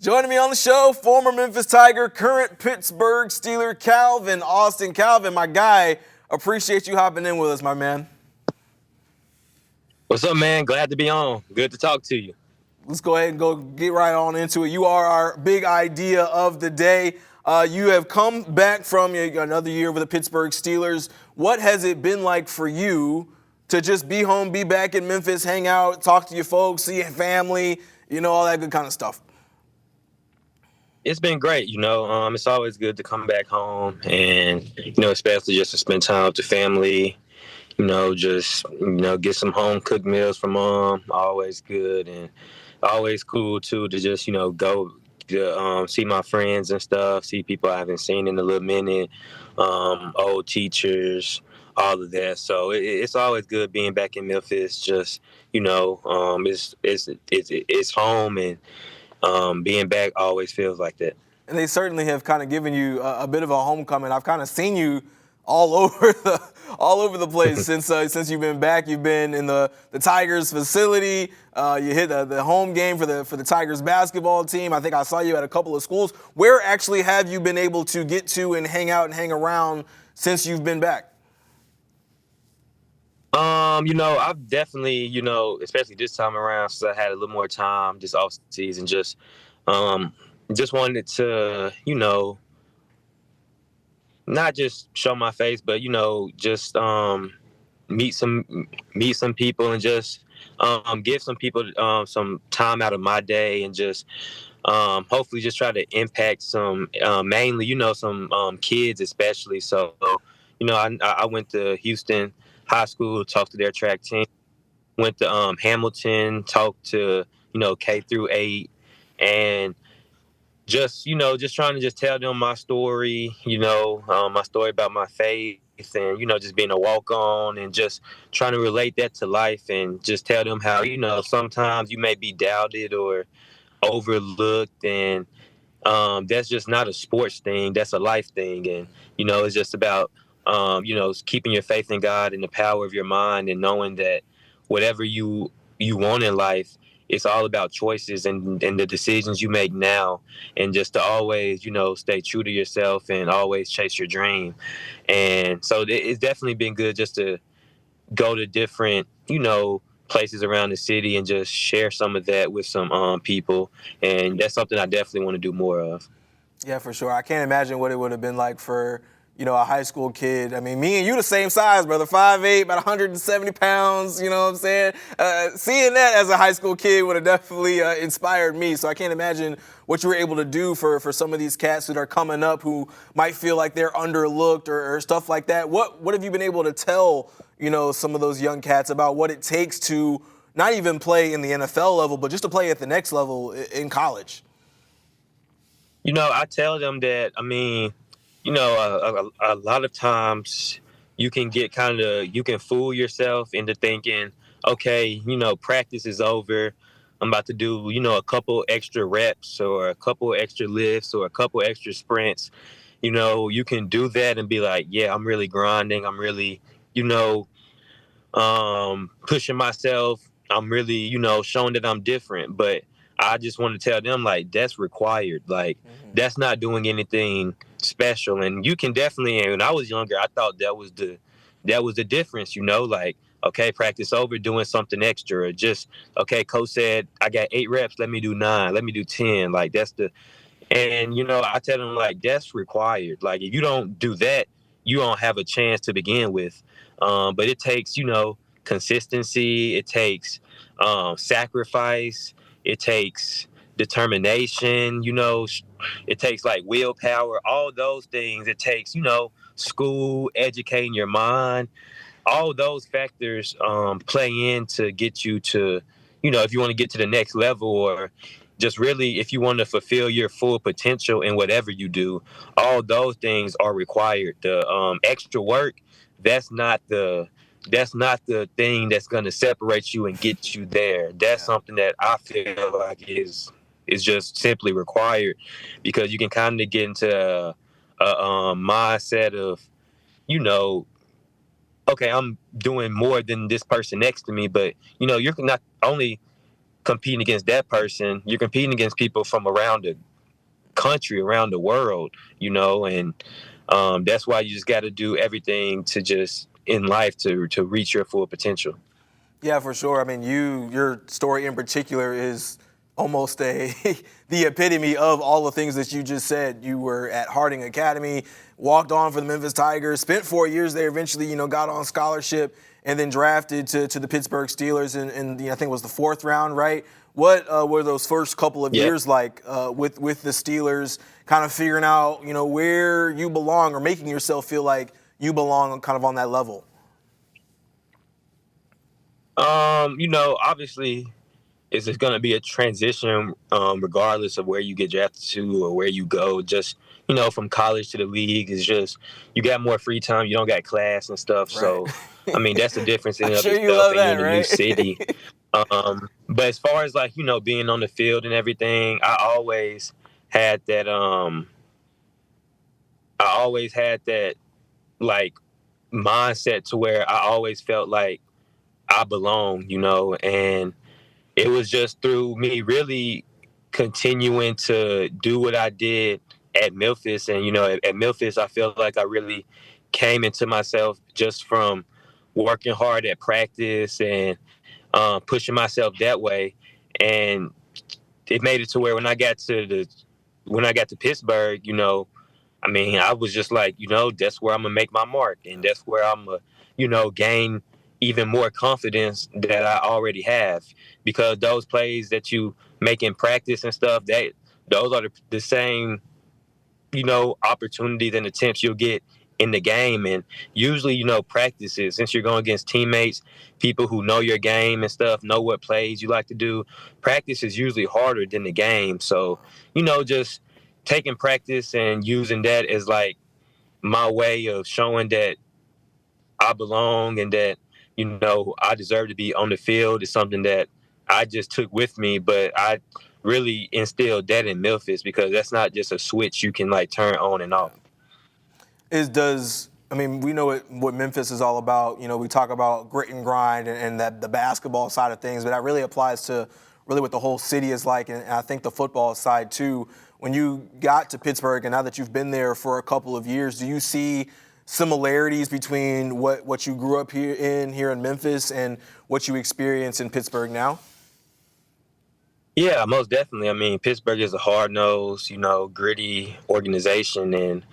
Joining me on the show, former Memphis Tiger, current Pittsburgh Steeler, Calvin Austin. Calvin, my guy, appreciate you hopping in with us, my man. What's up, man? Glad to be on. Good to talk to you. Let's go ahead and go get right on into it. You are our big idea of the day. You have come back from another year with the Pittsburgh Steelers. What has it been like for you to just be home, be back in Memphis, hang out, talk to your folks, see your family, all that good kind of stuff? It's been great. It's always good to come back home and, especially just to spend time with the family, get some home cooked meals from mom. Always good and always cool, too, to just, go to see my friends and stuff, see people I haven't seen in a little minute, old teachers, all of that. So it's always good being back in Memphis. Just, it's home, and being back always feels like that. And they certainly have kind of given you a bit of a homecoming. I've kind of seen you all over the place since you've been back. You've been in the Tigers facility. You hit the home game for the Tigers basketball team. I think I saw you at a couple of schools. Where actually have you been able to get to and hang out and hang around since you've been back? I've definitely, especially this time around, since I had a little more time this off season, just wanted to, not just show my face, but just meet some people and just give some people some time out of my day, and just hopefully just try to impact some mainly some kids especially. So I went to Houston High School, talked to their track team, went to Hamilton, talked to K through 8, and just trying to just tell them my story, my story about my faith, and just being a walk on, and just trying to relate that to life, and just tell them how sometimes you may be doubted or overlooked, and that's just not a sports thing, that's a life thing. And it's just about keeping your faith in God and the power of your mind, and knowing that whatever you want in life, it's all about choices and the decisions you make now, and just to always stay true to yourself and always chase your dream. And so it's definitely been good just to go to different places around the city and just share some of that with some people, and that's something I definitely want to do more of. Yeah, for sure. I can't imagine what it would have been like for, a high school kid. I mean, me and you the same size, brother, 5'8", about 170 pounds, you know what I'm saying? Seeing that as a high school kid would have definitely inspired me. So I can't imagine what you were able to do for some of these cats that are coming up who might feel like they're underlooked or stuff like that. What have you been able to tell, some of those young cats about what it takes to not even play in the NFL level, but just to play at the next level in college? I tell them that, a lot of times you can you can fool yourself into thinking, okay, practice is over. I'm about to do, a couple extra reps or a couple extra lifts or a couple extra sprints. You can do that and be like, yeah, I'm really grinding. I'm really, pushing myself. I'm really, showing that I'm different. But I just want to tell them, like, that's required. Like, that's not doing anything special. And you can definitely, and when I was younger, I thought that was the difference, like, okay, practice over, doing something extra. Or just, okay, coach said I got 8 reps, let me do 9, let me do 10. Like, and I tell them, like, that's required. Like, if you don't do that, you don't have a chance to begin with. But it takes, consistency. It takes sacrifice. It takes determination. It takes like willpower. All those things. It takes, school, educating your mind. All those factors play in to get you to, if you want to get to the next level, or just really if you want to fulfill your full potential in whatever you do. All those things are required. The extra work, that's not the thing that's going to separate you and get you there. That's something that I feel like is just simply required, because you can kind of get into a mindset of, okay, I'm doing more than this person next to me, but you're not only competing against that person, you're competing against people from around the country, around the world, and that's why you just got to do everything to just in life to reach your full potential. Yeah, for sure. I mean, your story in particular is almost the epitome of all the things that you just said. You were at Harding Academy, walked on for the Memphis Tigers, spent 4 years there, eventually, got on scholarship, and then drafted to the Pittsburgh Steelers in I think it was the 4th round, right? What were those first couple of years like with the Steelers, kind of figuring out, where you belong or making yourself feel like you belong kind of on that level? Obviously, it's just going to be a transition regardless of where you get drafted to or where you go. Just, from college to the league is just, you got more free time. You don't got class and stuff. Right. So, I mean, that's the difference in I'm and of sure you itself. love And you're that, in a new right? city. But as far as like, being on the field and everything, had that, I always had that like mindset to where I always felt like I belong, and it was just through me really continuing to do what I did at Memphis. And, at Memphis, I feel like I really came into myself just from working hard at practice and pushing myself that way. And it made it to where when I got to Pittsburgh, I mean, I was just like, that's where I'm gonna make my mark, and that's where I'm gonna, gain even more confidence that I already have, because those plays that you make in practice and stuff, those are the same, opportunities and attempts you'll get in the game. And usually, practices, since you're going against teammates, people who know your game and stuff, know what plays you like to do, practice is usually harder than the game. So, just taking practice and using that as like my way of showing that I belong and that, I deserve to be on the field is something that I just took with me. But I really instilled that in Memphis, because that's not just a switch you can like turn on and off. I mean, we know what Memphis is all about. We talk about grit and grind and that the basketball side of things, but that really applies to really what the whole city is like, and I think the football side too. When you got to Pittsburgh, and now that you've been there for a couple of years, do you see similarities between what you grew up here in Memphis and what you experience in Pittsburgh now? Yeah, most definitely. I mean, Pittsburgh is a hard-nosed, gritty organization, and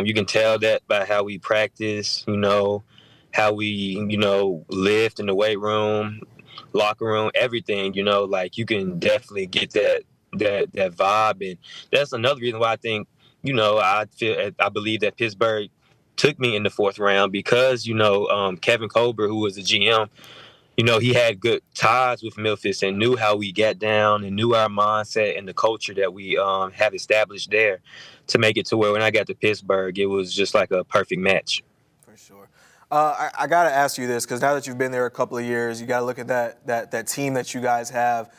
you can tell that by how we practice, how we, lift in the weight room, locker room, everything. Like you can definitely get that vibe, and that's another reason why I think, I believe that Pittsburgh took me in the 4th round, because Kevin Colbert, who was the GM, he had good ties with Memphis and knew how we got down and knew our mindset and the culture that we have established there to make it to where when I got to Pittsburgh, it was just like a perfect match. For sure. I got to ask you this, because now that you've been there a couple of years, you got to look at that team that you guys have.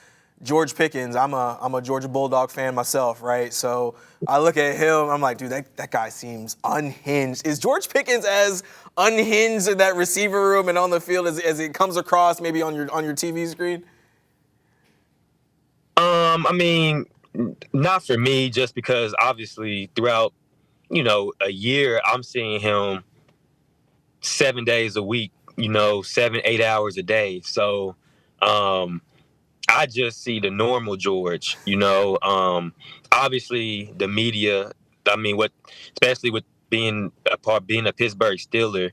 George Pickens, I'm a Georgia Bulldog fan myself, right? So I look at him, I'm like, dude, that guy seems unhinged. Is George Pickens as unhinged in that receiver room and on the field as it comes across maybe on your TV screen? I mean, not for me, just because obviously throughout, a year, I'm seeing him 7 days a week, 7, 8 hours a day. So, I just see the normal George, obviously the media, I mean, especially with being a Pittsburgh Steeler,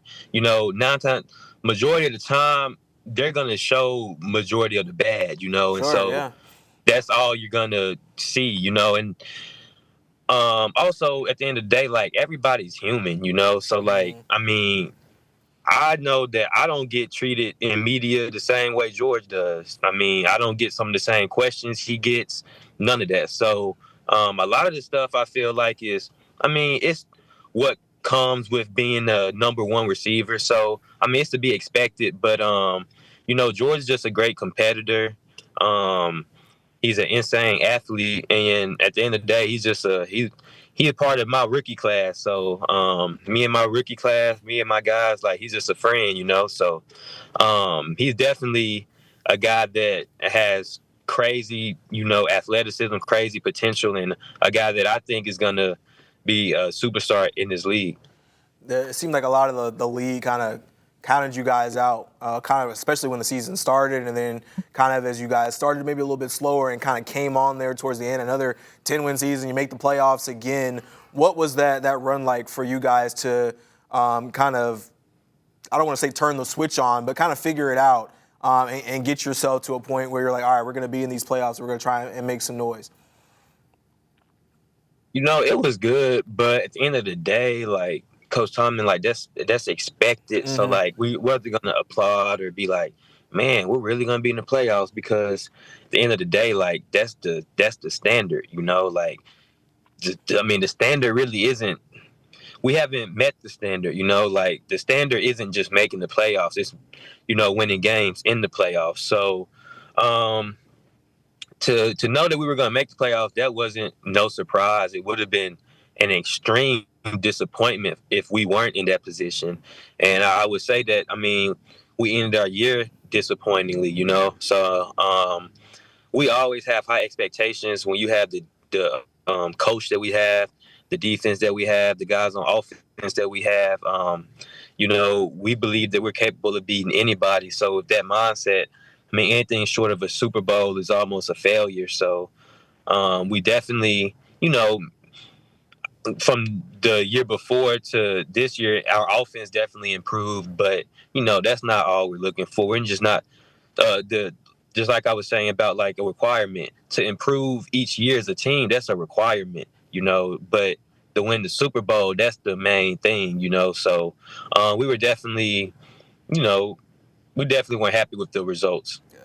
majority of the time, they're going to show majority of the bad, and Sure, so yeah. that's all you're going to see, and also at the end of the day, like everybody's human, so like, I mean, I know that I don't get treated in media the same way George does. I mean, I don't get some of the same questions he gets, none of that. So a lot of the stuff I feel like I mean, it's what comes with being a number one receiver. So, I mean, it's to be expected. But, George is just a great competitor. He's an insane athlete. And at the end of the day, he's just he a part of my rookie class. So me and my rookie class, me and my guys, like he's just a friend, So he's definitely a guy that has crazy, athleticism, crazy potential, and a guy that I think is going to be a superstar in this league. It seemed like a lot of the league kind of counted you guys out, kind of especially when the season started, and then kind of as you guys started maybe a little bit slower and kind of came on there towards the end. Another 10-win season, you make the playoffs again. What was that run like for you guys to kind of, I don't want to say turn the switch on, but kind of figure it out and get yourself to a point where you're like, all right, we're going to be in these playoffs, we're going to try and make some noise? It was good, but at the end of the day, like, Coach Tomlin, like, that's expected. Mm-hmm. So, like, we wasn't gonna applaud or be like, man, we're really gonna be in the playoffs, because at the end of the day, like, that's the standard, like, the standard really isn't. We haven't met the standard, like, the standard isn't just making the playoffs. It's, winning games in the playoffs. So, to know that we were going to make the playoffs, that wasn't no surprise. It would have been an extreme disappointment if we weren't in that position. And I would say that, we ended our year disappointingly, So we always have high expectations when you have the coach that we have, the defense that we have, the guys on offense that we have. We believe that we're capable of beating anybody. So with that mindset, anything short of a Super Bowl is almost a failure. So we definitely, from the year before to this year, our offense definitely improved. But, that's not all we're looking for. We're just not just like I was saying about, like, a requirement to improve each year as a team. That's a requirement, but to win the Super Bowl, that's the main thing, So we were definitely, we definitely weren't happy with the results. Yeah.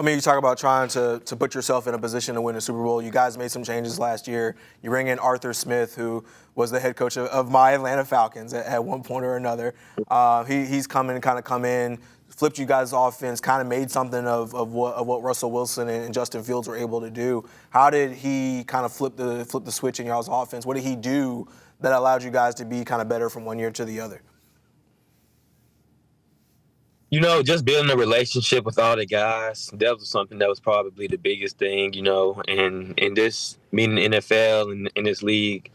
You talk about trying to put yourself in a position to win a Super Bowl. You guys made some changes last year. You bring in Arthur Smith, who was the head coach of my Atlanta Falcons at one point or another. He's come in, flipped you guys' offense, kind of made something of what Russell Wilson and Justin Fields were able to do. How did he kind of flip the switch in y'all's offense? What did he do that allowed you guys to be kind of better from one year to the other? Just building a relationship with all the guys, that was something that was probably the biggest thing, and in this, being in the NFL and in this league,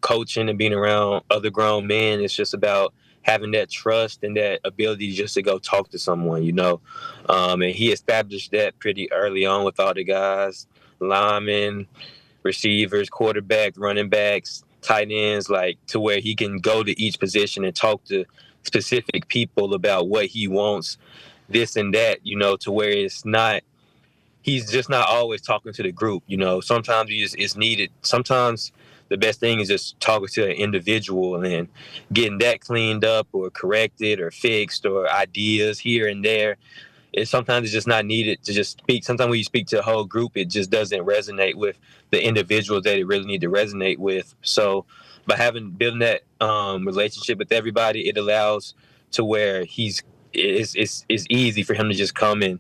coaching and being around other grown men, it's just about having that trust and that ability just to go talk to someone, and he established that pretty early on with all the guys, linemen, receivers, quarterbacks, running backs, tight ends, like, to where he can go to each position and talk to specific people about what he wants, this and that, to where he's just not always talking to the group, Sometimes it's needed. Sometimes the best thing is just talking to an individual and getting that cleaned up or corrected or fixed, or ideas here and there. Sometimes it's just not needed to just speak. Sometimes when you speak to a whole group, it just doesn't resonate with the individuals that it really need to resonate with. So by building that relationship with everybody, it allows to where it's easy for him to just come and,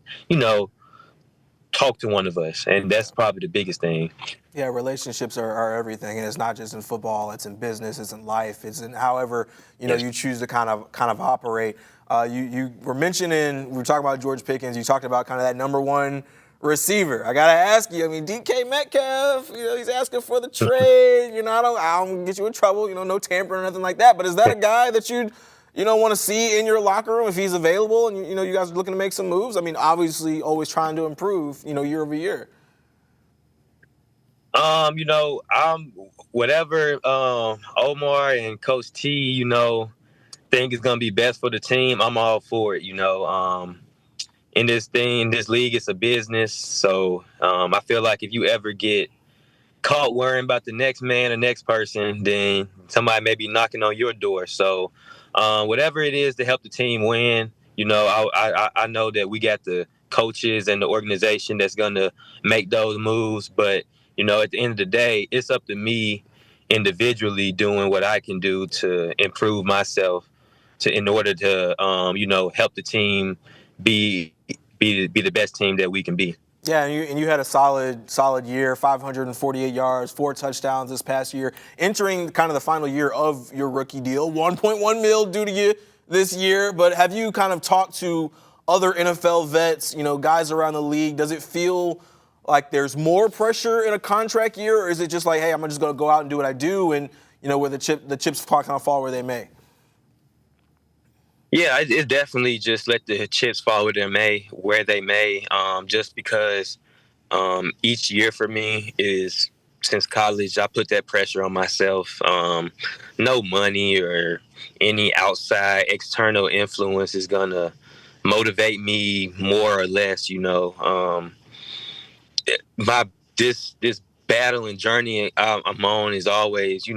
talk to one of us. And that's probably the biggest thing. Yeah, relationships are everything, and it's not just in football. It's in business. It's in life. It's in however you choose to kind of operate. You were mentioning, we were talking about George Pickens. You talked about kind of that number one receiver. I gotta ask you. DK Metcalf. He's asking for the trade. I don't get you in trouble. No tampering or nothing like that. But is that a guy that you'd want to see in your locker room if he's available, and you guys are looking to make some moves? Obviously, always trying to improve. Year over year. I'm whatever Omar and Coach T, think is gonna be best for the team. I'm all for it. In this league, it's a business. So I feel like if you ever get caught worrying about the next man or next person, then somebody may be knocking on your door. So whatever it is to help the team win, I know that we got the coaches and the organization that's gonna make those moves. But at the end of the day, it's up to me individually doing what I can do to improve myself in order to help the team be the best team that we can be. Yeah, and you had a solid year, 548 yards, 4 touchdowns this past year. Entering kind of the final year of your rookie deal, $1.1 million due to you this year. But have you kind of talked to other NFL vets, guys around the league? Does it feel like there's more pressure in a contract year, or is it just like, hey, I'm just going to go out and do what I do, and where the chips kind of fall where they may? Yeah, it's definitely just let the chips fall where they may. Just because each year for me is since college, I put that pressure on myself. No money or any outside external influence is gonna motivate me more or less. My this battle and journey I'm on is always,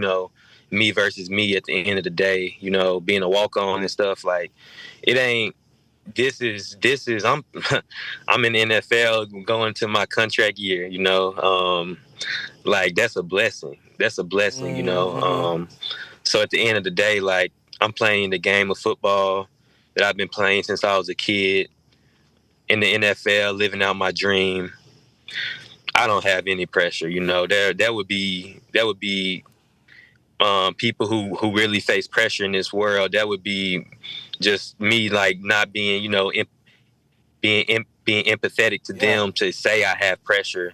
me versus me at the end of the day. Being a walk on and stuff, like it ain't. This is I'm in the NFL going to my contract year. Like that's a blessing. That's a blessing. Mm-hmm. So at the end of the day, like I'm playing the game of football that I've been playing since I was a kid in the NFL, living out my dream. I don't have any pressure. That would be people who really face pressure in this world. That would be just me, like not being, being empathetic to Yeah. them to say I have pressure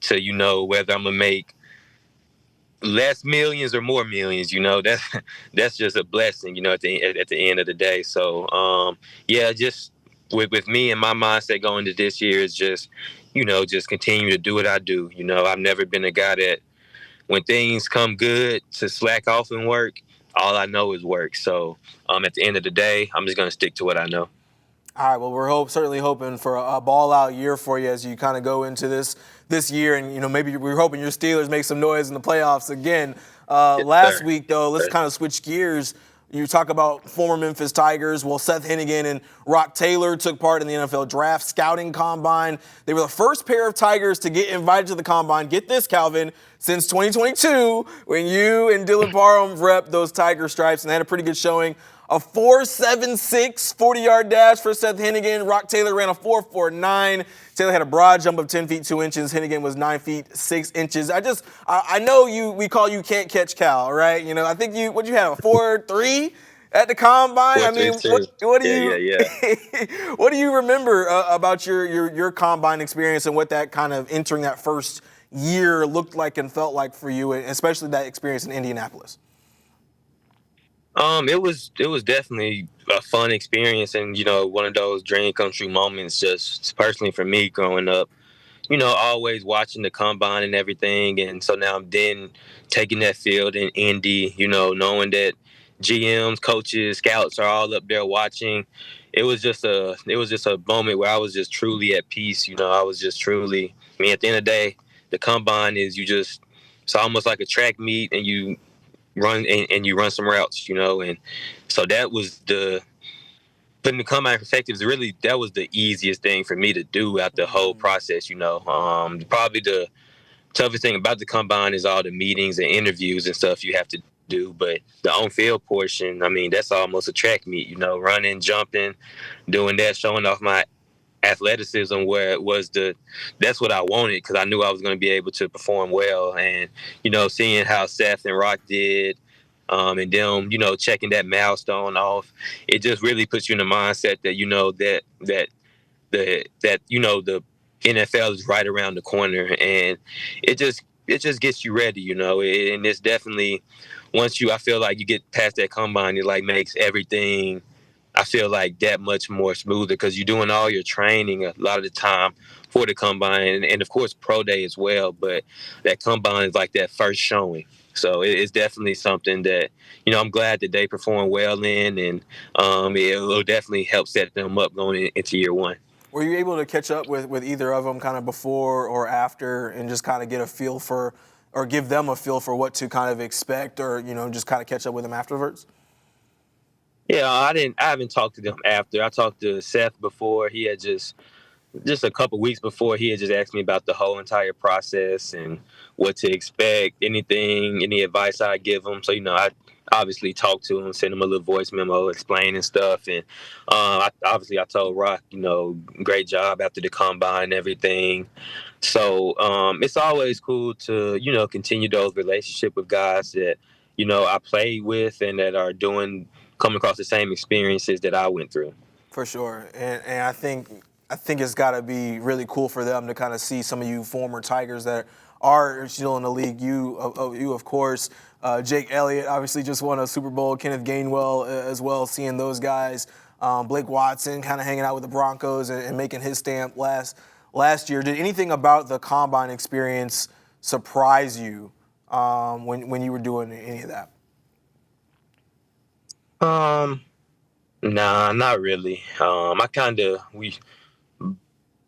to, whether I'm gonna make less millions or more millions. That's just a blessing, at the end of the day. So yeah, just with me and my mindset going to this year is just continue to do what I do. I've never been a guy that when things come good to slack off and work. All I know is work. So at the end of the day, I'm just gonna stick to what I know. All right. Well, we're certainly hoping for a ball-out year for you as you kind of go into this year, and maybe we're hoping your Steelers make some noise in the playoffs again. Yes, Last sir. week, though, let's kind of switch gears. You talk about former Memphis Tigers. Well, Seth Hennigan and Rock Taylor took part in the NFL Draft Scouting Combine. They were the first pair of Tigers to get invited to the Combine. Get this, Calvin, since 2022, when you and Dylan Parham rep those Tiger stripes, and they had a pretty good showing. A 4.76 40-yard dash for Seth Hennigan. Rock Taylor ran a 4.49. Taylor had a broad jump of 10 feet 2 inches. Hennigan was 9 feet 6 inches. I know we call you Can't Catch Cal, right? I think you had, a 4.3 at the Combine? I mean, 4.32. what do Yeah, you yeah. what do you remember about your Combine experience and what that kind of entering that first year looked like and felt like for you, and especially that experience in Indianapolis? It was definitely a fun experience, and one of those dream come true moments. Just personally for me, growing up, always watching the combine and everything, and so now I'm then taking that field in Indy. Knowing that GMs, coaches, scouts are all up there watching. It was just a moment where I was just truly at peace. I was just truly. I mean, at the end of the day, the combine is it's almost like a track meet, and you run and you run some routes, and so that was putting the combine in perspective is really that was the easiest thing for me to do out the whole process. Probably the toughest thing about the combine is all the meetings and interviews and stuff you have to do, but the on-field portion, I mean, that's almost a track meet, running, jumping, doing that, showing off my athleticism where that's what I wanted because I knew I was going to be able to perform well. And seeing how Seth and Rock did, and them checking that milestone off, it just really puts you in the mindset that the NFL is right around the corner, and it just gets you ready, and it's definitely I feel like you get past that combine, it like makes everything, I feel like, that much more smoother because you're doing all your training a lot of the time for the combine, and of course pro day as well. But that combine is like that first showing, so it's definitely something that I'm glad that they perform well in, and it'll definitely help set them up going into year one. Were you able to catch up with either of them kind of before or after and just kind of get a feel for, or give them a feel for what to kind of expect, or, just kind of catch up with them afterwards? Yeah, I haven't talked to them after. I talked to Seth before. He had just a couple weeks before, he had just asked me about the whole entire process and what to expect, any advice I give him. So, I obviously talked to him, sent him a little voice memo explaining stuff. And I told Rock, great job after the combine and everything. So it's always cool to, continue those relationship with guys that, I played with and that are coming across the same experiences that I went through. For sure, and I think it's got to be really cool for them to kind of see some of you former Tigers that are still in the league. You of course, Jake Elliott obviously just won a Super Bowl. Kenneth Gainwell as well. Seeing those guys, Blake Watson kind of hanging out with the Broncos and making his stamp last year. Did anything about the combine experience surprise you when you were doing any of that? Nah, not really.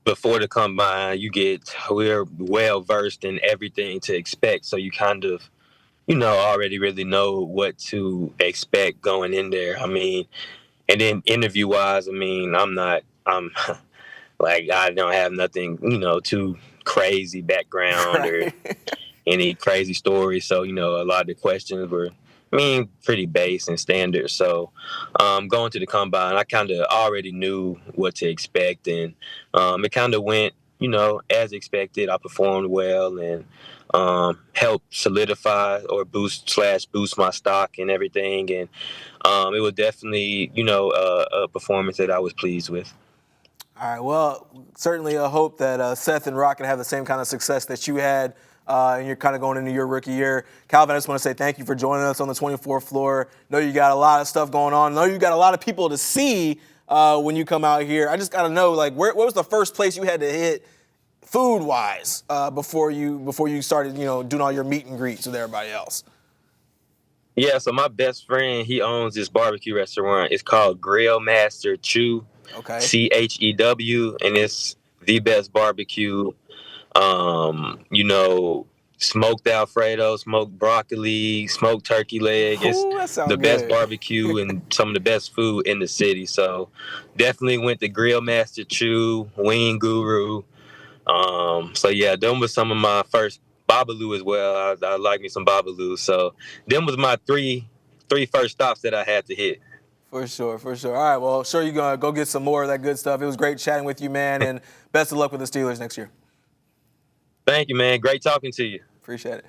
Before the combine, we're well versed in everything to expect, so you kind of, already really know what to expect going in there. I mean, and then interview wise, I mean, I'm like, I don't have nothing, too crazy background or Right. any crazy stories. So, a lot of the questions were, pretty base and standard. So, going to the combine, I kind of already knew what to expect, and it kind of went, as expected. I performed well and helped solidify or boost my stock and everything. And it was definitely, a performance that I was pleased with. All right. Well, certainly I hope that Seth and Rocket have the same kind of success that you had, and you're kind of going into your rookie year. Calvin, I just want to say thank you for joining us on the 24th floor. Know you got a lot of stuff going on. Know you got a lot of people to see when you come out here. I just got to know, like, where was the first place you had to hit food-wise before you started, doing all your meet and greets with everybody else? Yeah, so my best friend, he owns this barbecue restaurant. It's called Grill Master Chew, Okay. Chew, and it's the best barbecue. Smoked Alfredo, smoked broccoli, smoked turkey leg. It's Ooh, that the sounds best good. barbecue and some of the best food in the city. So definitely went to Grill Master Chew, Wing Guru. So yeah, them was some of my first Babalu as well. I like me some Babalu. So them was my three first stops that I had to hit. For sure, for sure. All right, well, sure you're going to go get some more of that good stuff. It was great chatting with you, man, and best of luck with the Steelers next year. Thank you, man. Great talking to you. Appreciate it.